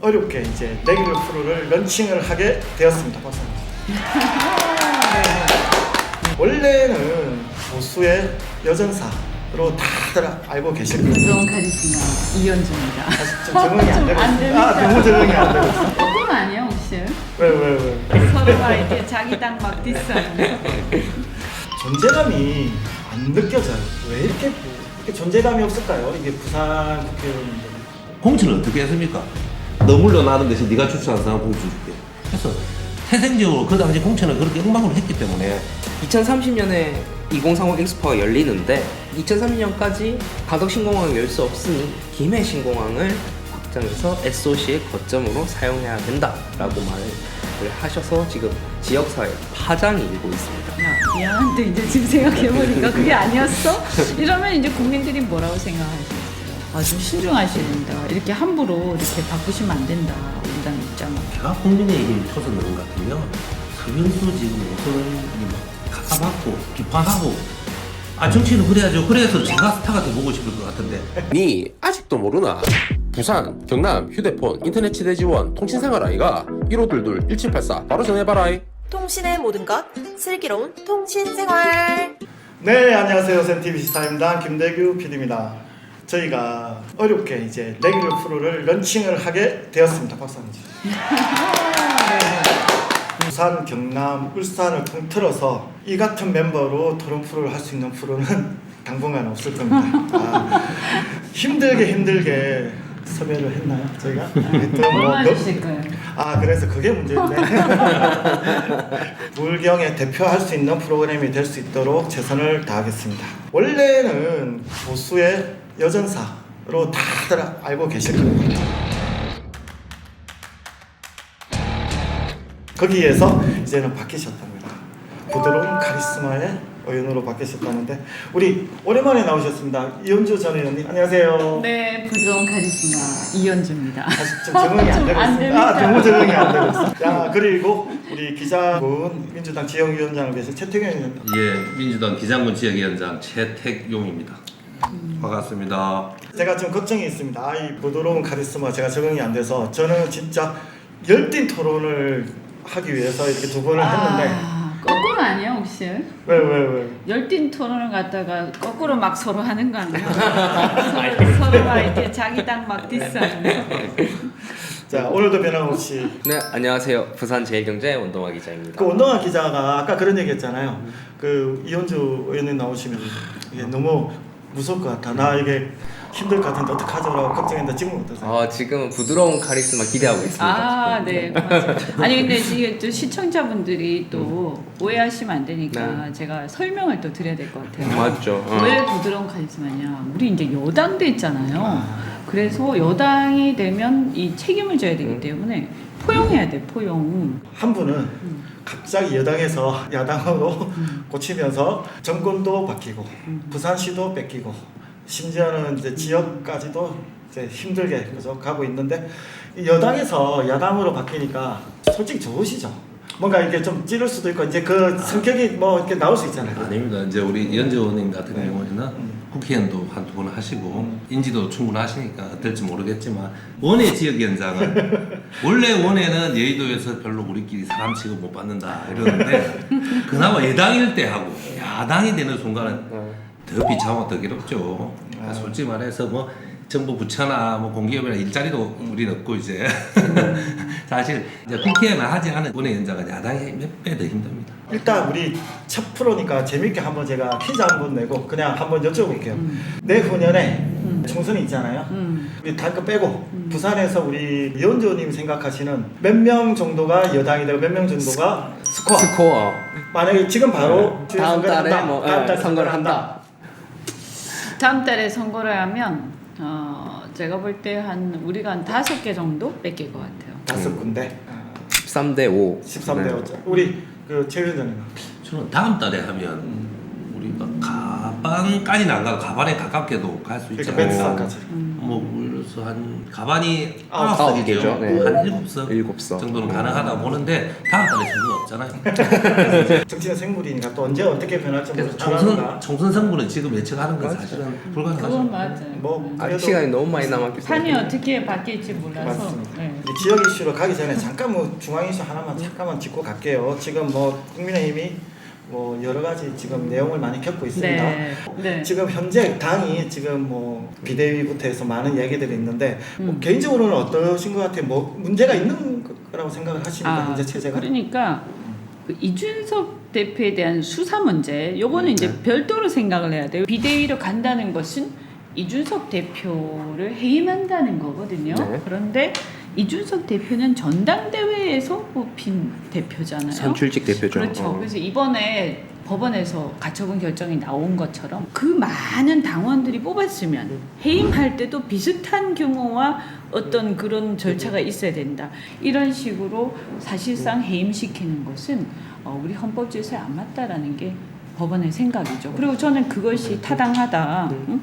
어렵게 이제 레귤러 프로를 런칭을 하게 되었습니다. 박사님. 원래는 보수의 여전사로 다들 알고 계실 거예요. 부드러운 카리스마 이현주입니다. 사실 좀 적응이 안 되고 안 있어요. 됩니다. 너무 적응이 안 되고 있어요. 조금 아니에요 혹시? 왜? 서로가 이렇게 자기 땅 막 디스하는 존재감이 안 느껴져요. 왜 이렇게 존재감이 없을까요? 이게 부산 국회의원인데. 공천을 어떻게 했습니까? 너 물러나는 대신 네가 추천한 사람 공천 줄게. 그래서 태생적으로 그 당시 공천을 그렇게 엉망으로 했기 때문에 2030년에 2030 엑스포가 열리는데 2030년까지 가덕 신공항을 열 수 없으니 김해 신공항을 확장해서 SOC의 거점으로 사용해야 된다라고 말을 하셔서 지금 지역사회 파장이 일고 있습니다. 야 미안한데 이제 지금 생각해보니까 그게 아니었어? 이러면 이제 국민들이 뭐라고 생각하시겠어요? 좀 신중하셔야 된다. 이렇게 함부로 이렇게 바꾸시면 안 된다. 우리당 입장은. 제가 국민의힘 초선 넣은 것 같으면 서명수 지금 오선이 가까받고 비판하고 정치는 그래야죠. 그래서 제가 스타가 돼보고 싶을 것 같은데 니 아직도 모르나? 부산, 경남, 휴대폰, 인터넷 치대 지원, 통신생활 아이가 1522-1784 바로 전해봐라이. 통신의 모든 것 슬기로운 통신생활. 네, 안녕하세요. 센TV 시사임당 김대규 PD입니다. 저희가 어렵게 이제 레귤러 프로를 런칭을 하게 되었습니다. 박사님. 부산, 경남, 울산을 통틀어서 이 같은 멤버로 토론 프로를 할 수 있는 프로는 당분간 없을 겁니다. 힘들게 섭외를 했나요, 저희가? 얼마 주실 거예요? 그래서 그게 문제인데. 물경에 대표할 수 있는 프로그램이 될 수 있도록 최선을 다하겠습니다. 원래는 보수의 여전사로 다들 알고 계실 겁니다. 거기에서 이제는 바뀌셨답니다. 부드러운 카리스마의 의원으로 바뀌셨다는데 우리 오랜만에 나오셨습니다. 이현주 전 의원님 안녕하세요. 네, 부드러운 카리스마 이현주입니다. 사실 좀 적응이 안 되고 안 있습니다. 됩니다. 너무 적응이 안 되고 있습니다. 그리고 우리 기자분 민주당 지역위원장을 계신 최태경 의원님. 예, 민주당 기장군 지역위원장 최택용입니다. 반갑습니다. 제가 좀 걱정이 있습니다. 이 부드러운 카리스마 제가 적응이 안 돼서 저는 진짜 열띤 토론을 하기 위해서 이렇게 두 번을 했는데 거꾸로 아니에요 혹시? 왜? 열띤 토론을 갖다가 거꾸로 막 서로 하는 거 아니에요? 서로가 이렇게 자기 땅 막 디스하는 자, 오늘도 변함없이 네, 안녕하세요. 부산 제일경제 원동아 기자입니다. 그 원동아 기자가 아까 그런 얘기 했잖아요. 그 이현주 의원님 나오시면 이게 너무 무서울 것 같아. 나 이게 힘들 것 같은데 어떡하죠라고 걱정했는데 지금은 어떠세요? 지금은 부드러운 카리스마 기대하고 있습니다. 네. 고맙습니다. 아니 근데 지금 또 시청자분들이 또 오해하시면 안 되니까 네. 제가 설명을 또 드려야 될 것 같아요. 맞죠. 왜 부드러운 카리스마냐? 우리 이제 여당도 있잖아요. 그래서 여당이 되면 이 책임을 져야 되기 때문에 포용해야 돼. 포용. 한 분은 갑자기 여당에서 야당으로 고치면서 정권도 바뀌고 부산시도 뺏기고 심지어는 이제 지역까지도 이제 힘들게 그죠 가고 있는데 여당에서 야당으로 바뀌니까 솔직히 좋으시죠? 뭔가 이게 좀 찌를 수도 있고 이제 그 성격이 뭐 이렇게 나올 수 있잖아요. 아닙니다. 이제 우리 이현주 의원님 같은 경우에는 국회의원도 한두 번 하시고 인지도 충분하시니까 어떨지 모르겠지만 원외 지역위원장은 원래 원외는 여의도에서 별로 우리끼리 사람 취급 못 받는다 이러는데 그나마 여당일 때 하고 야당이 되는 순간은 더 비참하고 더 괴롭죠. 솔직히 말해서 뭐 정부 부처나 뭐 공기업이나 일자리도 우리는 없고 이제 사실 이제 국회에만 하지 않은 원외위원장은 야당이 몇 배 더 힘듭니다. 일단 우리 첫 프로니까 재밌게 한번 제가 퀴즈 한번 내고 그냥 한번 여쭤볼게요. 내후년에 총선이 있잖아요. 우리 단거 빼고 부산에서 우리 이현주 의원님 생각하시는 몇 명 정도가 여당이 되고 몇 명 정도가 스코어. 만약에 지금 바로 주요 다음 선거를 달에 한다. 뭐 다음 달 선거를 한다. 다음 달에 선거를 하면 제가 볼 때 우리가 한 5개 정도 뺏길 것 같아요. 5군데 13대 5. 13대 5. 우리 그 최 위원장님. 저는 다음 달에 하면 우리가 가반까지는 안 가고 가반에 가깝게도 갈 수 그러니까 있잖아요. 멘트상까지. 뭐 그래서 최소 한 가반이 아홉 개죠. 9석이죠. 네. 한 7석 7석 정도는 가능하다 보는데 다음 달에 선거가 없잖아요. 정치가 생물이니까 또 언제 어떻게 변할지 그래서 모르니까 총선 선거는 지금 예측하는 건 사실은 그건 불가능하죠. 맞아요. 뭐 아직 그래도 시간이 너무 많이 남았기 판이 때문에 어떻게 바뀔지 몰라서. 맞습니다. 네. 이 지역 이슈로 가기 전에 잠깐 뭐 중앙 이슈 하나만 잠깐만 짚고 갈게요. 지금 뭐 국민의힘이 뭐 여러 가지 지금 내용을 많이 겪고 있습니다. 네. 네. 지금 현재 당이 지금 뭐 비대위부터 해서 많은 얘기들이 있는데 뭐 음. 개인적으로는 어떠신 것 같아요? 뭐 문제가 있는 거라고 생각을 하십니까? 현재 체제가? 그러니까 그 이준석 대표에 대한 수사 문제, 요거는 이제 별도로 생각을 해야 돼요. 비대위로 간다는 것은 이준석 대표를 해임한다는 거거든요. 네. 그런데 이준석 대표는 전당대회에서 뽑힌 대표잖아요. 선출직 대표죠. 그렇죠. 그래서 이번에 법원에서 가처분 결정이 나온 것처럼 그 많은 당원들이 뽑았으면 해임할 때도 비슷한 규모와 어떤 그런 절차가 있어야 된다. 이런 식으로 사실상 해임시키는 것은 우리 헌법질서에 안 맞다라는 게 법원의 생각이죠. 그리고 저는 그것이 타당하다. 응?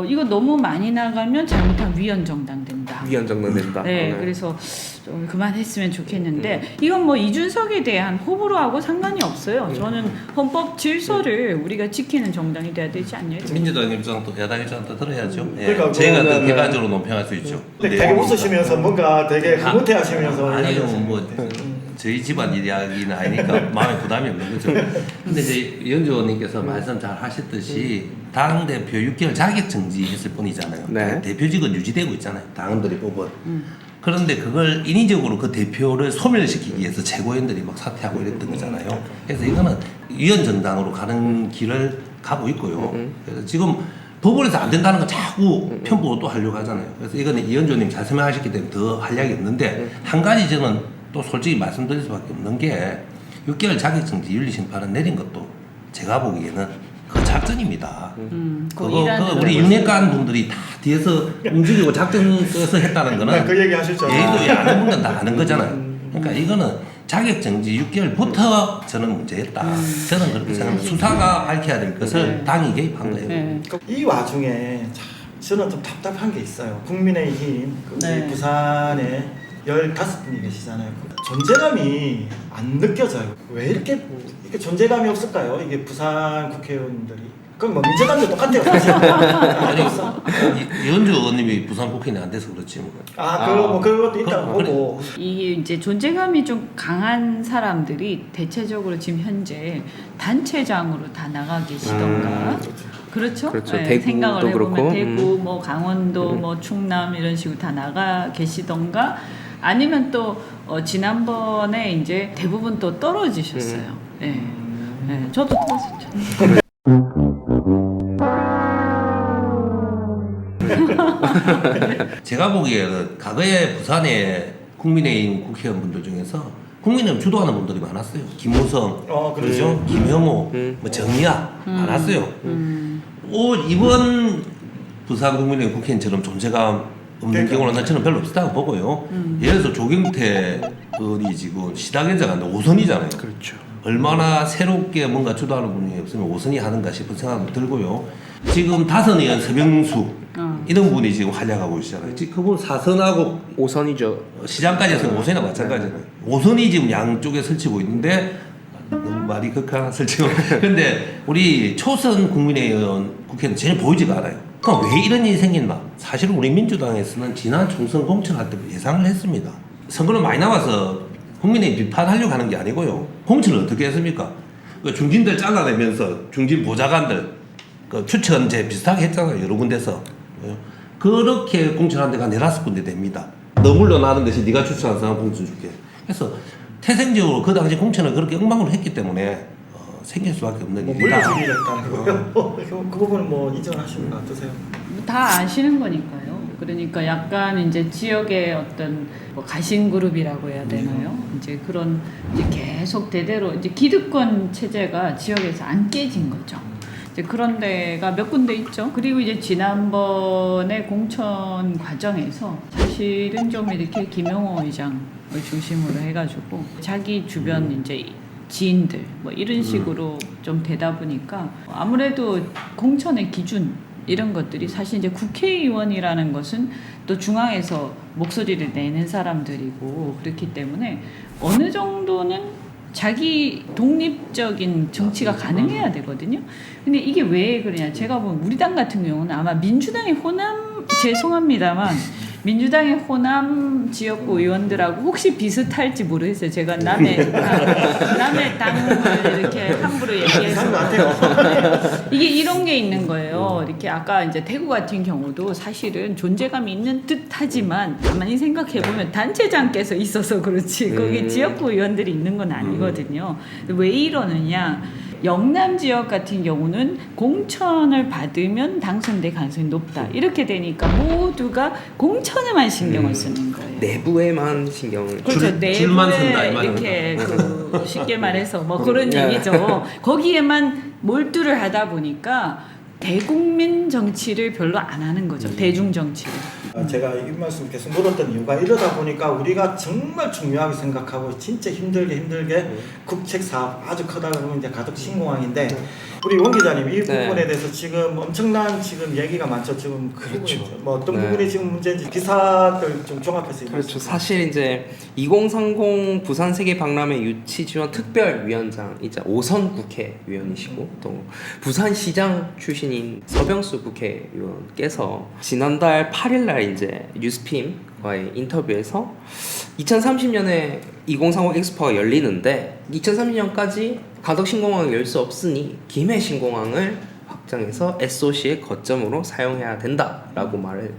이거 너무 많이 나가면 잘못하면 위헌정당 된다. 위헌정당 된다. 네, 그래서 좀 그만했으면 좋겠는데 이건 뭐 이준석에 대한 호불호하고 상관이 없어요. 저는 헌법 질서를 우리가 지키는 정당이 돼야 되지 않냐. 민주당 입장도 야당 입장도 들어야죠. 예. 그러니까 제가 더 그거는- 객관적으로 논평할 수 있죠. 근데 되게 웃으시면서 뭔가 되게 흐뭇해하시면서 아니요, 뭐 저희 집안 이야기는 아니니까 마음에 부담이 없는 거죠. 근데 이제 위원주 의원님께서 말씀 잘 하셨듯이 당 대표 6개월 자격 정지했을 뿐이잖아요. 네. 대표직은 유지되고 있잖아요. 당원들이 뽑은. 그런데 그걸 인위적으로 그 대표를 소멸시키기 위해서 최고위원들이 막 사퇴하고 이랬던 거잖아요. 그래서 이거는 위헌정당으로 가는 길을 가고 있고요. 그래서 지금 법원에서 안 된다는 건 자꾸 편보고 또 하려고 하잖아요. 그래서 이거는 이현주님 잘 설명하셨기 때문에 더 할 이야기 없는데 한 가지 저는 또 솔직히 말씀드릴 수밖에 없는 게 6개월 자격정지 윤리심판을 내린 것도 제가 보기에는 그 작전입니다. 그거 우리 윤핵관 분들이 다 뒤에서 움직이고 작전 써서 했다는 거는 그 얘기 하실 줄 알아요. 얘도 아는 분들은 다 아는 거잖아요. 그러니까 이거는 자격정지 6개월부터 저는 문제였다. 저는 그렇게 생각합니다. 수사가 밝혀야 될 것을 당이 개입한 거예요. 네. 이 와중에 참 저는 좀 답답한 게 있어요. 국민의힘 네. 부산에 15분이 계시잖아요. 그 존재감이 안 느껴져요. 왜 이렇게 존재감이 없을까요? 이게 부산 국회의원들이. 그럼 뭐 민주당도 똑같아요. 사실. 아니, 이현주 의원님이 부산 국회의원이 안 돼서 그렇지 뭐. 뭐 그런 것도 있다고 그래. 보고. 이게 이제 존재감이 좀 강한 사람들이 대체적으로 지금 현재 단체장으로 다 나가 계시던가. 그렇죠? 그렇죠. 네, 대구도 생각을 해보면 그렇고, 대구, 뭐 강원도, 뭐 충남 이런 식으로 다 나가 계시던가, 아니면 또 지난번에 이제 대부분 또 떨어지셨어요. 네. 네, 저도 떨어졌죠. 제가 보기에는 과거에 부산에 국민의힘 국회의원분들 중에서 국민의힘 주도하는 분들이 많았어요. 김무성, 그렇죠. 김형호, 뭐 정의아 많았어요. 이번 부산 국민의힘 국회의원처럼 존재감 없는 경우는 저는 별로 없다고 보고요. 예를 들어서 조경태 의원이 지금 시당위원장인데 5선이잖아요. 그렇죠. 얼마나 새롭게 뭔가 주도하는 분이 없으면 5선이 하는가 싶은 생각도 들고요. 지금 다선 의원 서병수 이런 분이 지금 활약하고 있잖아요. 지금 그분 4선하고 5선이죠. 시장까지 해서 5선이나 마찬가지잖아요. 5선이 지금 양쪽에 설치고 있는데 너무 말이 극한 설치고 근데 우리 초선 국민의원 국회는 전혀 보이지가 않아요. 그럼 왜 이런 일이 생겼나? 사실은 우리 민주당에서는 지난 총선 공천할 때 예상을 했습니다. 선거는 많이 나와서 국민의 비판하려고 하는 게 아니고요. 공천을 어떻게 했습니까? 그 중진들 잘라내면서 중진 보좌관들 그 추천제 비슷하게 했잖아요. 여러 군데서. 그렇게 공천한 데가 4-5군데 됩니다. 너 물러나는 대신 네가 추천한 사람 공천 줄게. 그래서 태생적으로 그 당시 공천을 그렇게 엉망으로 했기 때문에 생길 수밖에 없는 뭐 일이다. 물려주기를 했다는 거예요. 그 부분은 뭐 인정하시는 거 어떠세요? 다 아시는 거니까요. 그러니까 약간 이제 지역의 어떤 뭐 가신 그룹이라고 해야 되나요? 이제 그런 이제 계속 대대로 이제 기득권 체제가 지역에서 안 깨진 거죠. 이제 그런 데가 몇 군데 있죠. 그리고 이제 지난번에 공천 과정에서 사실은 좀 이렇게 김영호 의장을 중심으로 해가지고 자기 주변 이제 지인들 뭐 이런 식으로 좀 되다 보니까 아무래도 공천의 기준 이런 것들이 사실 이제 국회의원이라는 것은 또 중앙에서 목소리를 내는 사람들이고 그렇기 때문에 어느 정도는 자기 독립적인 정치가 가능해야 되거든요. 근데 이게 왜 그러냐? 제가 보면 우리 당 같은 경우는 아마 민주당의 호남 죄송합니다만 민주당의 호남 지역구 의원들하고 혹시 비슷할지 모르겠어요. 제가 남의 당을 이렇게 함부로 얘기해서 이게 이런 게 있는 거예요. 이렇게 아까 이제 대구 같은 경우도 사실은 존재감이 있는 듯하지만 가만히 생각해 보면 단체장께서 있어서 그렇지 거기 지역구 의원들이 있는 건 아니거든요. 왜 이러느냐? 영남 지역 같은 경우는 공천을 받으면 당선될 가능성이 높다. 이렇게 되니까 모두가 공천에만 신경을 쓰는 거예요. 내부에만 신경을. 그렇죠. 줄만 쓴다, 이 내부에 말입니다. 이렇게 쉽게 말해서 뭐 그런 얘기죠. 거기에만 몰두를 하다 보니까 대국민 정치를 별로 안 하는 거죠. 대중 정치를. 제가 이 말씀 계속 물었던 이유가 이러다 보니까 우리가 정말 중요하게 생각하고 진짜 힘들게 국책 사업 아주 크다 그러면 이제 가덕 신공항인데 우리 원 기자님 이 부분에 대해서 지금 엄청난 지금 얘기가 많죠. 지금 그렇죠. 뭐 어떤 부분이 지금 문제인지 기사들 좀 종합해서 그렇죠. 사실 이제 2030 부산 세계 박람회 유치 지원 특별위원장이자 5선 국회의원이시고 또 부산시장 출신인 서병수 국회의원께서 지난달 8일날 이제 뉴스핌과의 인터뷰에서 2030년에 2030 엑스포가 열리는데 2030년까지 가덕 신공항을 열 수 없으니 김해 신공항을 확장해서 SOC의 거점으로 사용해야 된다라고 말을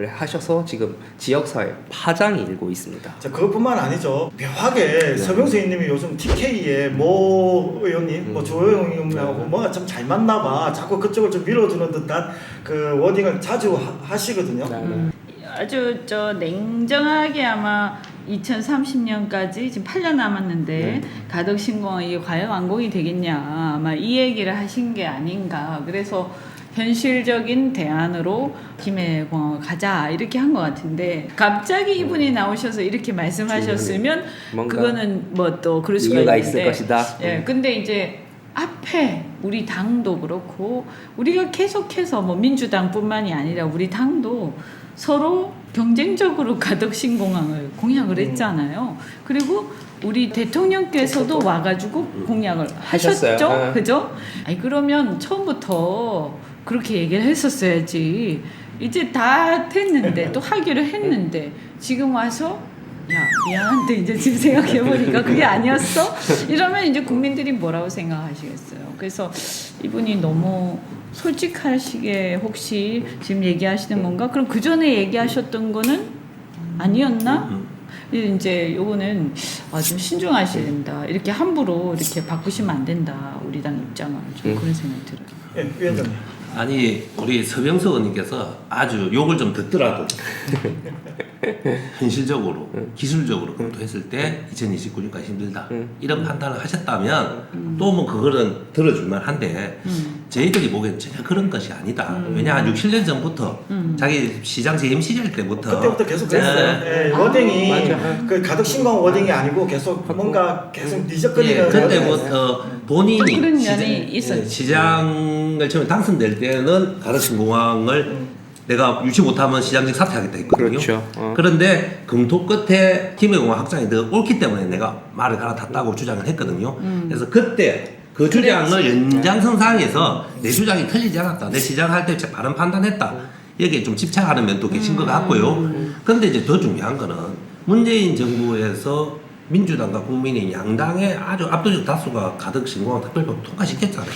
하셔서 지금 지역사회 파장이 일고 있습니다. 자, 그것뿐만 아니죠. 묘하게 서병수 의원님이 요즘 TK에 모 의원님, 뭐 조영 의원님하고 뭐가 좀 잘 맞나 봐. 자꾸 그쪽을 좀 밀어주는 듯한 그 워딩을 자주 하시거든요. 아주 냉정하게 아마 2030년까지 지금 8년 남았는데 가덕 신공항이 과연 완공이 되겠냐 아마 이 얘기를 하신 게 아닌가. 그래서 현실적인 대안으로 김해공항을 가자 이렇게 한 것 같은데 갑자기 이분이 나오셔서 이렇게 말씀하셨으면 그거는 뭐 또 그럴 수가 이유가 있는데 있을 것이다. 예, 근데 이제 앞에 우리 당도 그렇고 우리가 계속해서 뭐 민주당뿐만이 아니라 우리 당도 서로 경쟁적으로 가덕 신공항을 공약을 했잖아요. 그리고 우리 대통령께서도 와가지고 공약을 하셨죠, 하셨어요. 그죠? 아니 그러면 처음부터 그렇게 얘기를 했었어야지. 이제 다 됐는데 또 하기로 했는데 지금 와서 야 미안한데 이제 지금 생각해보니까 그게 아니었어? 이러면 이제 국민들이 뭐라고 생각하시겠어요. 그래서 이분이 너무 솔직하시게 혹시 지금 얘기하시는 건가? 그럼 그 전에 얘기하셨던 거는 아니었나? 이제 요거는 좀 신중하셔야 된다. 이렇게 함부로 이렇게 바꾸시면 안 된다. 우리 당 입장은 좀 그런 생각이 들어요. 예, 위원장님. 아니 우리 서병수 의원님께서 아주 욕을 좀 듣더라도 현실적으로 기술적으로 검토했을 때 2029년까지 힘들다 이런 판단을 하셨다면 또 뭐 그거는 들어줄만 한데 저희들이 보기엔 전혀 그런 것이 아니다. 왜냐 6, 7년 전부터 자기 시장 재임 시절 때부터 그때부터 계속 그랬어요. 예, 워딩이 맞아. 그 가덕 신공항 워딩이 아니고 계속 뭔가 계속 뒤적거리는 그때부터 본인이 그런 면이 있었지. 시장을 처음에 당선될 때는 가덕 신공항을 내가 유치 못하면 시장직 사퇴하겠다 했거든요. 그렇죠. 그런데 검토 끝에 김해공항 확장이 더 옳기 때문에 내가 말을 갈아탔다고 주장을 했거든요. 그래서 그때 그 주장을 연장선상에서 내 주장이 틀리지 않았다. 내 시장할 때 바른 판단했다. 여기에 좀 집착하는 면도 계신 것 같고요. 그런데 이제 더 중요한 거는 문재인 정부에서 민주당과 국민의 양당의 아주 압도적 다수가 가덕 신공항 특별법 통과시켰잖아요.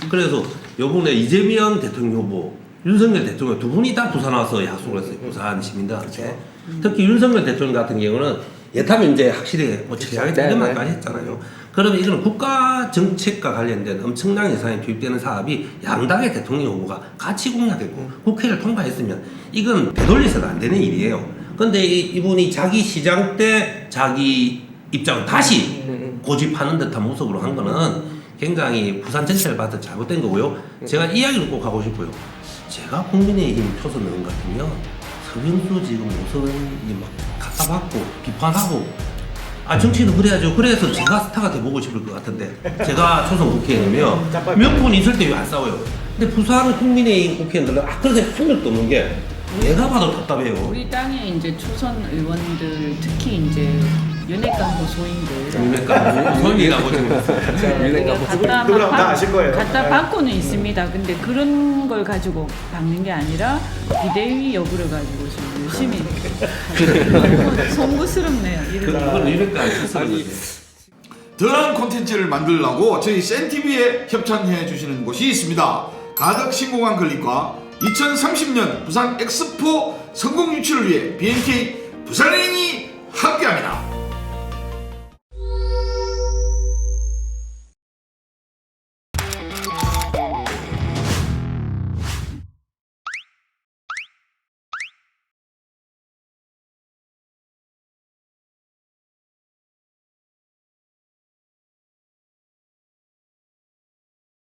그래서 요번에 이재명 대통령 후보 윤석열 대통령 두 분이 다 부산 와서 약속을 했어요. 부산 시민들한테. 특히 윤석열 대통령 같은 경우는 예타면 이제 확실히 뭐 처리하겠다 이런 말까지 했잖아요. 그러면 이거는 국가 정책과 관련된 엄청난 예산이 투입되는 사업이 양당의 대통령 후보가 같이 공약했고 국회를 통과했으면 이건 되돌려서는 안 되는 일이에요. 근데 이분이 자기 시장 때 자기 입장을 다시 고집하는 듯한 모습으로 한 거는 굉장히 부산 전체를 봐도 잘못된 거고요. 제가 이야기를 꼭 하고 싶어요. 제가 국민의힘 표선 넣은 것 같으면 서병수 지금 모선이 막 갖다 받고 비판하고 아 정치는 그래야죠. 그래서 제가 스타가 돼보고 싶을 것 같은데 제가 초선 국회의원이면 몇 분 있을 때 왜 안 싸워요? 근데 부산 국민의힘 국회의원들은 그런데 한 명도 없는 게 내가 봐도 답답해요. 우리 땅에 이제 초선 의원들 특히 이제 윤핵관고 소인들 그러니까 소인이라고 지금 갖다 누구나 다 아실 거예요. 갖다 네. 받고는 있습니다. 근데 그런 걸 가지고 박는 게 아니라 비대위 여부를 가지고 지금 열심히 너무 송구스럽네요. 그건 이럴까 스스로 더한 콘텐츠를 만들려고 저희 센TV에 협찬해 주시는 곳이 있습니다. 가덕 신공항 건립과 2030년 부산 엑스포 성공 유치를 위해 BNK 부산행이 함께합니다.